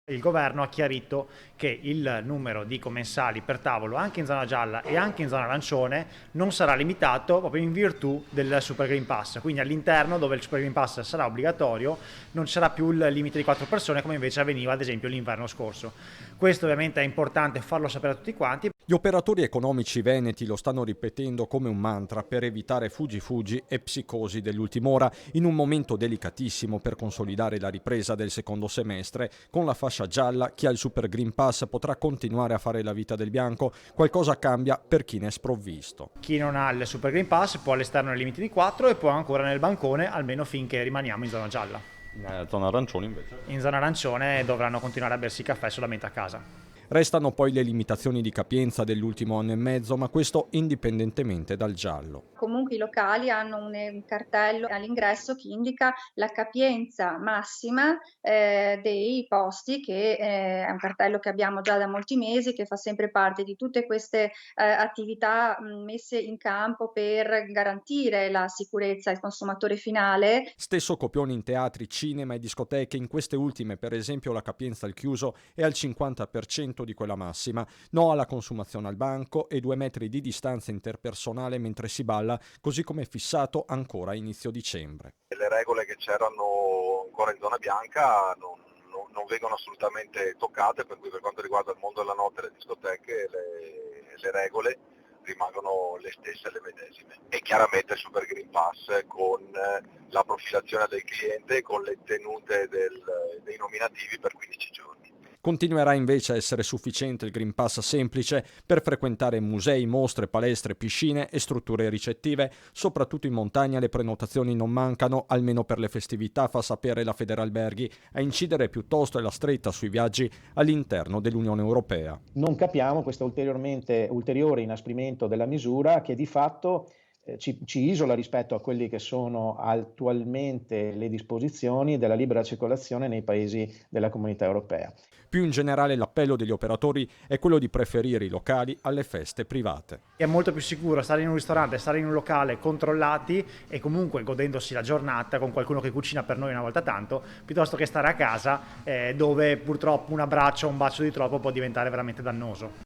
Il governo ha chiarito che il numero di commensali per tavolo anche in zona gialla e anche in zona arancione non sarà limitato proprio in virtù del Super Green Pass, quindi all'interno dove il Super Green Pass sarà obbligatorio non ci sarà più il limite di 4 persone come invece avveniva ad esempio l'inverno scorso. Questo ovviamente è importante farlo sapere a tutti quanti. Gli operatori economici veneti lo stanno ripetendo come un mantra per evitare fuggi e psicosi dell'ultima ora in un momento delicatissimo per consolidare la ripresa del secondo semestre. Con la fascia gialla chi ha il Super Green Pass potrà continuare a fare la vita del bianco, qualcosa cambia per chi ne è sprovvisto. Chi non ha il Super Green Pass può all'esterno nei limiti di 4 e può ancora nel bancone almeno finché rimaniamo in zona gialla. Nella zona arancione invece. In zona arancione dovranno continuare a bersi caffè solamente a casa. Restano poi le limitazioni di capienza dell'ultimo anno e mezzo, ma questo indipendentemente dal giallo. Comunque i locali hanno un cartello all'ingresso che indica la capienza massima dei posti, che è un cartello che abbiamo già da molti mesi, che fa sempre parte di tutte queste attività messe in campo per garantire la sicurezza al consumatore finale. Stesso copione in teatri, cinema e discoteche, in queste ultime per esempio la capienza al chiuso è al 50% di quella massima, no alla consumazione al banco e 2 metri di distanza interpersonale mentre si balla, così come fissato ancora a inizio dicembre. Le regole che c'erano ancora in zona bianca non vengono assolutamente toccate, per cui per quanto riguarda il mondo della notte e le discoteche le regole rimangono le stesse, le medesime. E chiaramente il Super Green Pass con la profilazione del cliente, con le tenute dei nominativi per 15 giorni. Continuerà invece a essere sufficiente il Green Pass semplice per frequentare musei, mostre, palestre, piscine e strutture ricettive. Soprattutto in montagna le prenotazioni non mancano, almeno per le festività, fa sapere la Federalberghi. A incidere piuttosto è la stretta sui viaggi all'interno dell'Unione Europea. Non capiamo questo ulteriore inasprimento della misura che di fatto ci isola rispetto a quelli che sono attualmente le disposizioni della libera circolazione nei paesi della Comunità Europea. Più in generale l'appello degli operatori è quello di preferire i locali alle feste private. È molto più sicuro stare in un ristorante, stare in un locale controllati e comunque godendosi la giornata con qualcuno che cucina per noi una volta tanto, piuttosto che stare a casa dove purtroppo un abbraccio o un bacio di troppo può diventare veramente dannoso.